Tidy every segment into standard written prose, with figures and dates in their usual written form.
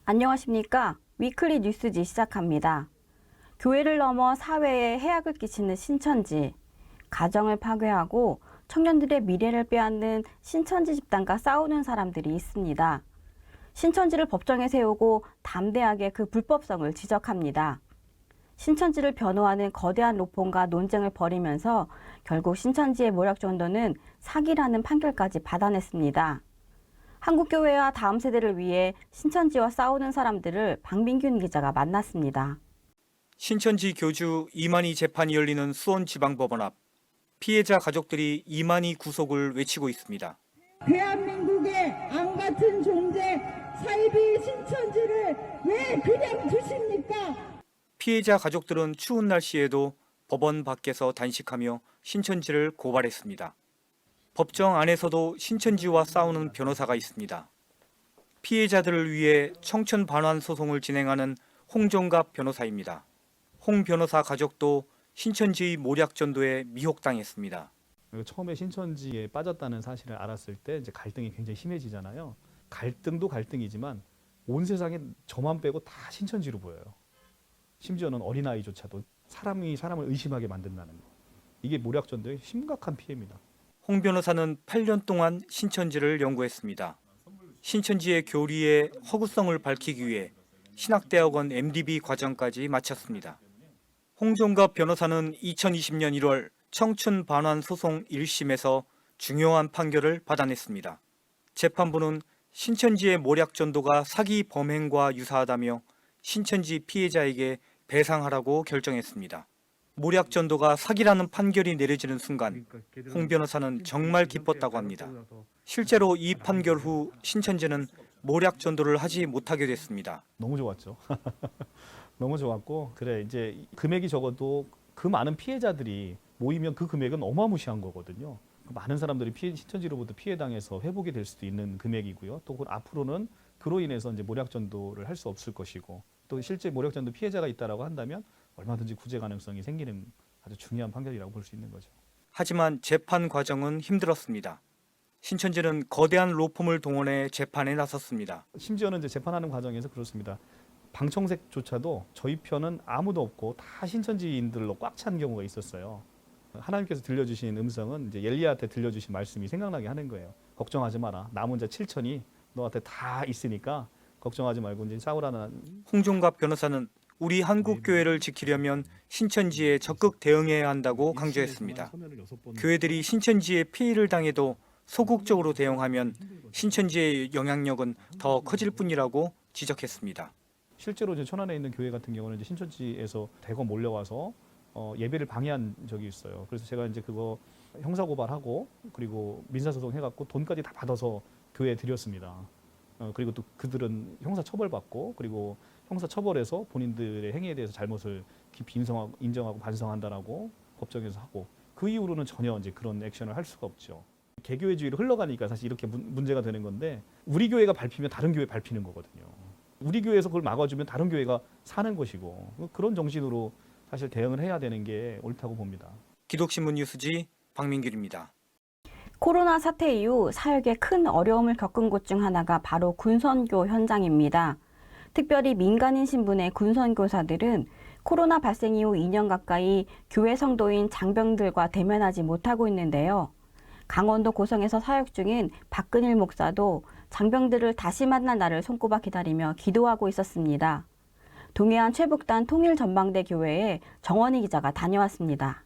안녕하십니까. 위클리 뉴스지 시작합니다. 교회를 넘어 사회에 해악을 끼치는 신천지, 가정을 파괴하고 청년들의 미래를 빼앗는 신천지 집단과 싸우는 사람들이 있습니다. 신천지를 법정에 세우고 담대하게 그 불법성을 지적합니다. 신천지를 변호하는 거대한 로펌과 논쟁을 벌이면서 결국 신천지의 모략 전도는 사기라는 판결까지 받아냈습니다. 한국교회와 다음 세대를 위해 신천지와 싸우는 사람들을 박민균 기자가 만났습니다. 신천지 교주 이만희 재판이 열리는 수원지방법원 앞 피해자 가족들이 이만희 구속을 외치고 있습니다. 대한민국의 암같은 존재 사이비 신천지를 왜 그냥 두십니까? 피해자 가족들은 추운 날씨에도 법원 밖에서 단식하며 신천지를 고발했습니다. 법정 안에서도 신천지와 싸우는 변호사가 있습니다. 피해자들을 위해 청천 반환 소송을 진행하는 홍종갑 변호사입니다. 홍 변호사 가족도 신천지의 모략 전도에 미혹당했습니다. 처음에 신천지에 빠졌다는 사실을 알았을 때 이제 갈등이 굉장히 심해지잖아요. 갈등도 갈등이지만 온 세상에 저만 빼고 다 신천지로 보여요. 심지어는 어린아이조차도 사람이 사람을 의심하게 만든다는 거. 이게 모략 전도의 심각한 피해입니다. 홍 변호사는 8년 동안 신천지를 연구했습니다. 신천지의 교리의 허구성을 밝히기 위해 신학대학원 MDB 과정까지 마쳤습니다. 홍종갑 변호사는 2020년 1월 청춘 반환 소송 1심에서 중요한 판결을 받아냈습니다. 재판부는 신천지의 모략 전도가 사기 범행과 유사하다며 신천지 피해자에게 배상하라고 결정했습니다. 모략 전도가 사기라는 판결이 내려지는 순간 홍 변호사는 정말 기뻤다고 합니다. 실제로 이 판결 후 신천지는 모략 전도를 하지 못하게 됐습니다. 너무 좋았죠. 너무 좋았고 그래 이제 금액이 적어도 그 많은 피해자들이 모이면 그 금액은 어마무시한 거거든요. 많은 사람들이 신천지로부터 피해당해서 회복이 될 수도 있는 금액이고요. 또 앞으로는 그로 인해서 이제 모략 전도를 할 수 없을 것이고 또 실제 모략 전도 피해자가 있다라고 한다면 얼마든지 구제 가능성이 생기는 아주 중요한 판결이라고 볼 수 있는 거죠. 하지만 재판 과정은 힘들었습니다. 신천지는 거대한 로펌을 동원해 재판에 나섰습니다. 심지어는 이제 재판하는 과정에서 그렇습니다. 방청석조차도 저희 편은 아무도 없고 다 신천지인들로 꽉 찬 경우가 있었어요. 하나님께서 들려주신 음성은 이제 엘리야한테 들려주신 말씀이 생각나게 하는 거예요. 걱정하지 마라. 남은 자 7천이 너한테 다 있으니까 걱정하지 말고 이제 싸우라는. 홍종갑 변호사는 우리 한국 교회를 지키려면 신천지에 적극 대응해야 한다고 강조했습니다. 교회들이 신천지에 피해를 당해도 소극적으로 대응하면 신천지의 영향력은 더 커질 뿐이라고 지적했습니다. 실제로 이제 천안에 있는 교회 같은 경우는 이제 신천지에서 대거 몰려와서 예배를 방해한 적이 있어요. 그래서 제가 이제 그거 형사고발하고 그리고 민사소송 해갖고 돈까지 다 받아서 교회에 드렸습니다. 그리고 또 그들은 형사처벌받고 그리고 형사처벌해서 본인들의 행위에 대해서 잘못을 깊이 인정하고 반성한다라고 법정에서 하고 그 이후로는 전혀 이제 그런 액션을 할 수가 없죠. 개교회주의로 흘러가니까 사실 이렇게 문제가 되는 건데 우리 교회가 밟히면 다른 교회 밟히는 거거든요. 우리 교회에서 그걸 막아주면 다른 교회가 사는 것이고 그런 정신으로 사실 대응을 해야 되는 게 옳다고 봅니다. 기독신문 뉴스지 박민규입니다. 코로나 사태 이후 사역에 큰 어려움을 겪은 곳 중 하나가 바로 군선교 현장입니다. 특별히 민간인 신분의 군선교사들은 코로나 발생 이후 2년 가까이 교회 성도인 장병들과 대면하지 못하고 있는데요. 강원도 고성에서 사역 중인 박근일 목사도 장병들을 다시 만날 날을 손꼽아 기다리며 기도하고 있었습니다. 동해안 최북단 통일전망대 교회에 정원희 기자가 다녀왔습니다.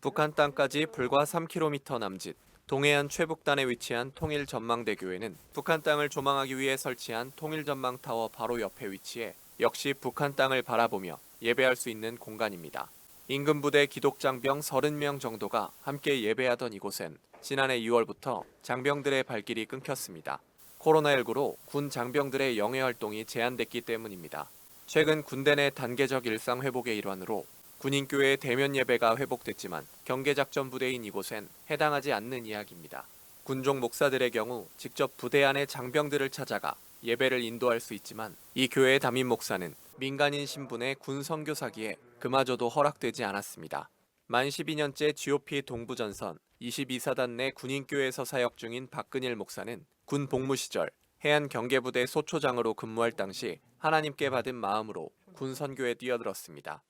북한 땅까지 불과 3km 남짓, 동해안 최북단에 위치한 통일전망대 교회는 북한 땅을 조망하기 위해 설치한 통일전망타워 바로 옆에 위치해 역시 북한 땅을 바라보며 예배할 수 있는 공간입니다. 인근 부대 기독장병 30명 정도가 함께 예배하던 이곳엔 지난해 2월부터 장병들의 발길이 끊겼습니다. 코로나19로 군 장병들의 영해 활동이 제한됐기 때문입니다. 최근 군대 내 단계적 일상 회복의 일환으로 군인교회의 대면 예배가 회복됐지만 경계작전 부대인 이곳엔 해당하지 않는 이야기입니다. 군종 목사들의 경우 직접 부대 안의 장병들을 찾아가 예배를 인도할 수 있지만 이 교회의 담임 목사는 민간인 신분의 군 선교사기에 그마저도 허락되지 않았습니다. 만 12년째 GOP 동부전선 22사단 내 군인교회에서 사역 중인 박근일 목사는 군 복무 시절 해안 경계부대 소초장으로 근무할 당시 하나님께 받은 마음으로 군 선교에 뛰어들었습니다.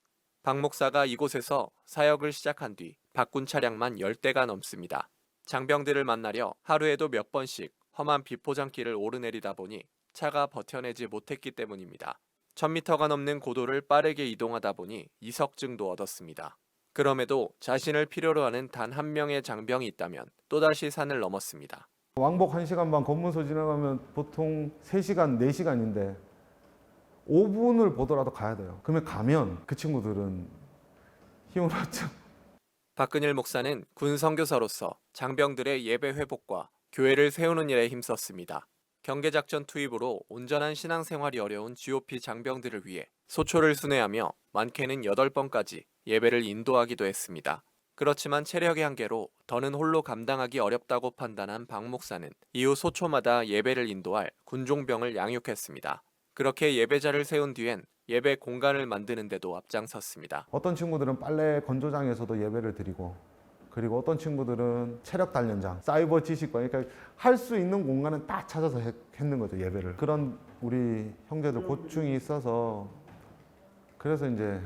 박 목사가 이곳에서 사역을 시작한 뒤 박군 차량만 10대가 넘습니다. 장병들을 만나려 하루에도 몇 번씩 험한 비포장길을 오르내리다 보니 차가 버텨내지 못했기 때문입니다. 1000m가 넘는 고도를 빠르게 이동하다 보니 이석증도 얻었습니다. 그럼에도 자신을 필요로 하는 단 한 명의 장병이 있다면 또다시 산을 넘었습니다. 왕복 1시간 반 검문소 지나가면 보통 3시간, 4시간인데 5분을 보더라도 가야 돼요. 그러면 가면 그 친구들은 힘을 얻죠. 박근일 목사는 군 선교사로서 장병들의 예배 회복과 교회를 세우는 일에 힘썼습니다. 경계작전 투입으로 온전한 신앙생활이 어려운 GOP 장병들을 위해 소초를 순회하며 많게는 8번까지 예배를 인도하기도 했습니다. 그렇지만 체력의 한계로 더는 홀로 감당하기 어렵다고 판단한 박 목사는 이후 소초마다 예배를 인도할 군종병을 양육했습니다. 그렇게 예배자를 세운 뒤엔 예배 공간을 만드는 데도 앞장섰습니다. 어떤 친구들은 빨래 건조장에서도 예배를 드리고, 그리고 어떤 친구들은 체력 단련장, 사이버 지식과, 그러니까 할 수 있는 공간은 딱 찾아서 했는 거죠, 예배를. 그런 우리 형제들 고충이 있어서, 그래서 이제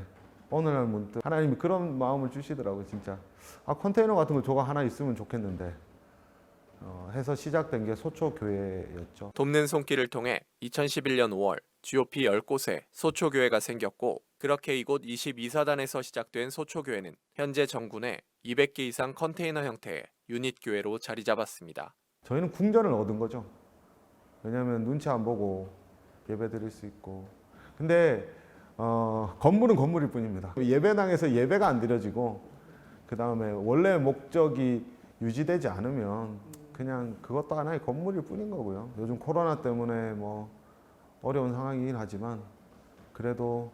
어느 날 문득 하나님이 그런 마음을 주시더라고요, 진짜. 컨테이너 같은 거 저거 하나 있으면 좋겠는데 해서 시작된 게 소초교회였죠. 돕는 손길을 통해 2011년 5월 GOP 10곳에 소초교회가 생겼고, 그렇게 이곳 22사단에서 시작된 소초교회는 현재 전군에 200개 이상 컨테이너 형태의 유닛 교회로 자리 잡았습니다. 저희는 궁전을 얻은 거죠. 왜냐하면 눈치 안 보고 예배 드릴 수 있고. 근데 건물은 건물일 뿐입니다. 예배당에서 예배가 안 드려지고, 그 다음에 원래 목적이 유지되지 않으면 그냥 그것도 하나의 건물일 뿐인 거고요. 요즘 코로나 때문에 뭐 어려운 상황이긴 하지만 그래도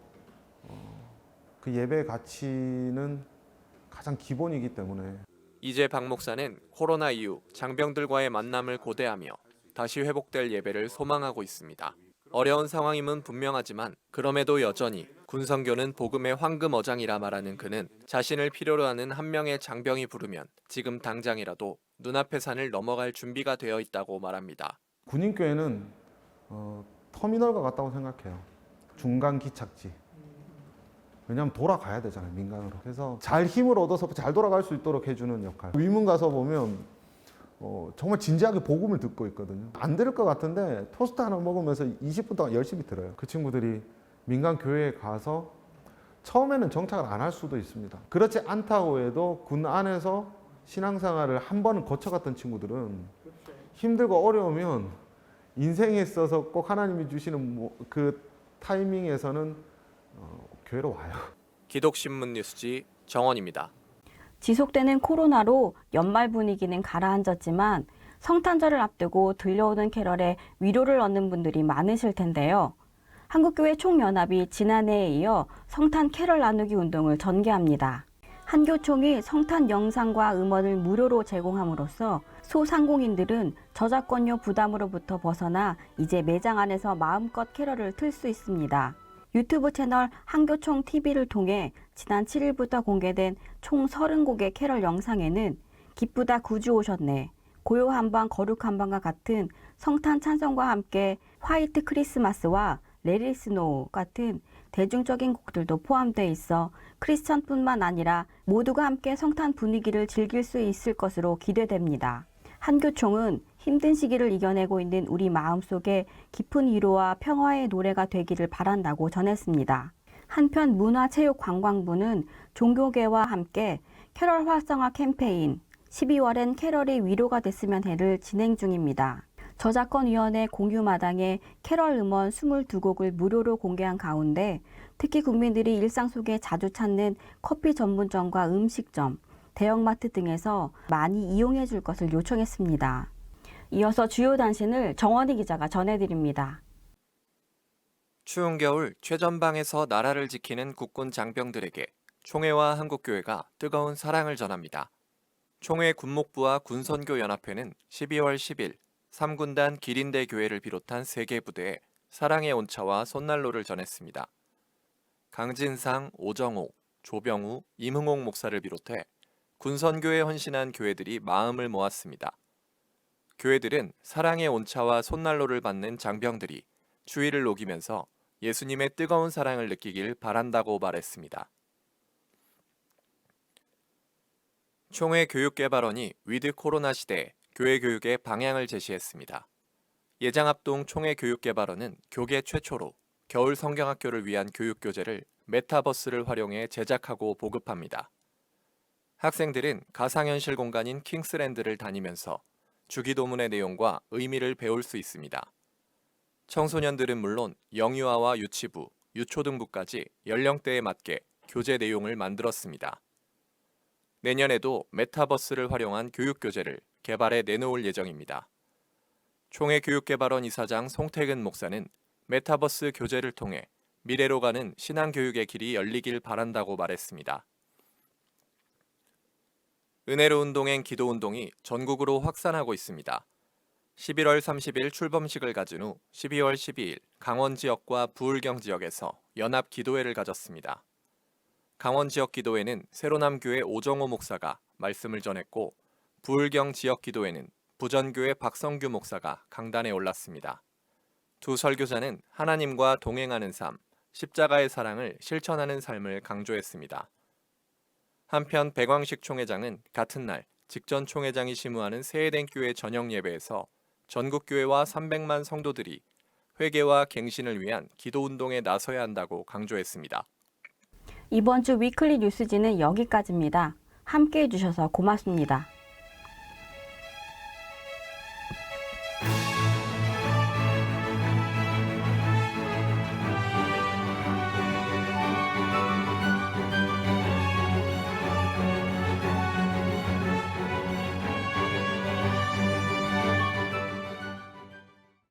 그 예배의 가치는 가장 기본이기 때문에. 이제 박 목사는 코로나 이후 장병들과의 만남을 고대하며 다시 회복될 예배를 소망하고 있습니다. 어려운 상황임은 분명하지만 그럼에도 여전히 군선교는 복음의 황금어장이라 말하는 그는 자신을 필요로 하는 한 명의 장병이 부르면 지금 당장이라도 눈앞의 산을 넘어갈 준비가 되어 있다고 말합니다. 군인교회는 터미널과 같다고 생각해요. 중간 기착지. 왜냐하면 돌아가야 되잖아요, 민간으로. 그래서 잘 힘을 얻어서 잘 돌아갈 수 있도록 해주는 역할. 위문 가서 보면 정말 진지하게 복음을 듣고 있거든요. 안 들을 것 같은데 토스트 하나 먹으면서 20분 동안 열심히 들어요. 그 친구들이 민간 교회에 가서 처음에는 정착을 안 할 수도 있습니다. 그렇지 않다고 해도 군 안에서 신앙생활을 한 번은 거쳐갔던 친구들은 힘들고 어려우면 인생에 있어서 꼭 하나님이 주시는 그 타이밍에서는 교회로 와요. 기독신문 뉴스지 정원입니다. 지속되는 코로나로 연말 분위기는 가라앉았지만 성탄절을 앞두고 들려오는 캐럴에 위로를 얻는 분들이 많으실 텐데요. 한국교회 총연합이 지난해에 이어 성탄 캐럴 나누기 운동을 전개합니다. 한교총이 성탄 영상과 음원을 무료로 제공함으로써 소상공인들은 저작권료 부담으로부터 벗어나 이제 매장 안에서 마음껏 캐럴을 틀 수 있습니다. 유튜브 채널 한교총 TV를 통해 지난 7일부터 공개된 총 30곡의 캐럴 영상에는 기쁘다 구주 오셨네, 고요 한방 거룩 한방과 같은 성탄 찬송과 함께 화이트 크리스마스와 레리 스노우 같은 대중적인 곡들도 포함되어 있어 크리스천뿐만 아니라 모두가 함께 성탄 분위기를 즐길 수 있을 것으로 기대됩니다. 한교총은 힘든 시기를 이겨내고 있는 우리 마음속에 깊은 위로와 평화의 노래가 되기를 바란다고 전했습니다. 한편 문화체육관광부는 종교계와 함께 캐럴 활성화 캠페인 12월엔 캐럴이 위로가 됐으면 해를 진행 중입니다. 저작권위원회 공유마당에 캐럴 음원 22곡을 무료로 공개한 가운데 특히 국민들이 일상 속에 자주 찾는 커피 전문점과 음식점, 대형마트 등에서 많이 이용해 줄 것을 요청했습니다. 이어서 주요 단신을 정원희 기자가 전해드립니다. 추운 겨울 최전방에서 나라를 지키는 국군 장병들에게 총회와 한국교회가 뜨거운 사랑을 전합니다. 총회 군목부와 군선교연합회는 12월 10일 3군단 기린대 교회를 비롯한 3개 부대에 사랑의 온차와 손난로를 전했습니다. 강진상, 오정옥, 조병우, 임흥옥 목사를 비롯해 군선교에 헌신한 교회들이 마음을 모았습니다. 교회들은 사랑의 온차와 손난로를 받는 장병들이 추위를 녹이면서 예수님의 뜨거운 사랑을 느끼길 바란다고 말했습니다. 총회 교육개발원이 위드 코로나 시대에 교회 교육의 방향을 제시했습니다. 예장합동 총회 교육개발원은 교계 최초로 겨울 성경학교를 위한 교육교재를 메타버스를 활용해 제작하고 보급합니다. 학생들은 가상현실 공간인 킹스랜드를 다니면서 주기도문의 내용과 의미를 배울 수 있습니다. 청소년들은 물론 영유아와 유치부, 유초등부까지 연령대에 맞게 교재 내용을 만들었습니다. 내년에도 메타버스를 활용한 교육교재를 개발해 내놓을 예정입니다. 총회 교육개발원 이사장 송태근 목사는 메타버스 교재를 통해 미래로 가는 신앙교육의 길이 열리길 바란다고 말했습니다. 은혜로운 동행 기도운동이 전국으로 확산하고 있습니다. 11월 30일 출범식을 가진 후 12월 12일 강원 지역과 부울경 지역에서 연합 기도회를 가졌습니다. 강원 지역 기도회는 세로남교회 오정호 목사가 말씀을 전했고 부울경 지역 기도회는 부전교회 박성규 목사가 강단에 올랐습니다. 두 설교자는 하나님과 동행하는 삶, 십자가의 사랑을 실천하는 삶을 강조했습니다. 한편 백왕식 총회장은 같은 날 직전 총회장이 심우하는 세해된 교회 저녁 예배에서 전국교회와 300만 성도들이 회개와 갱신을 위한 기도운동에 나서야 한다고 강조했습니다. 이번 주 위클리 뉴스지는 여기까지입니다. 함께해 주셔서 고맙습니다.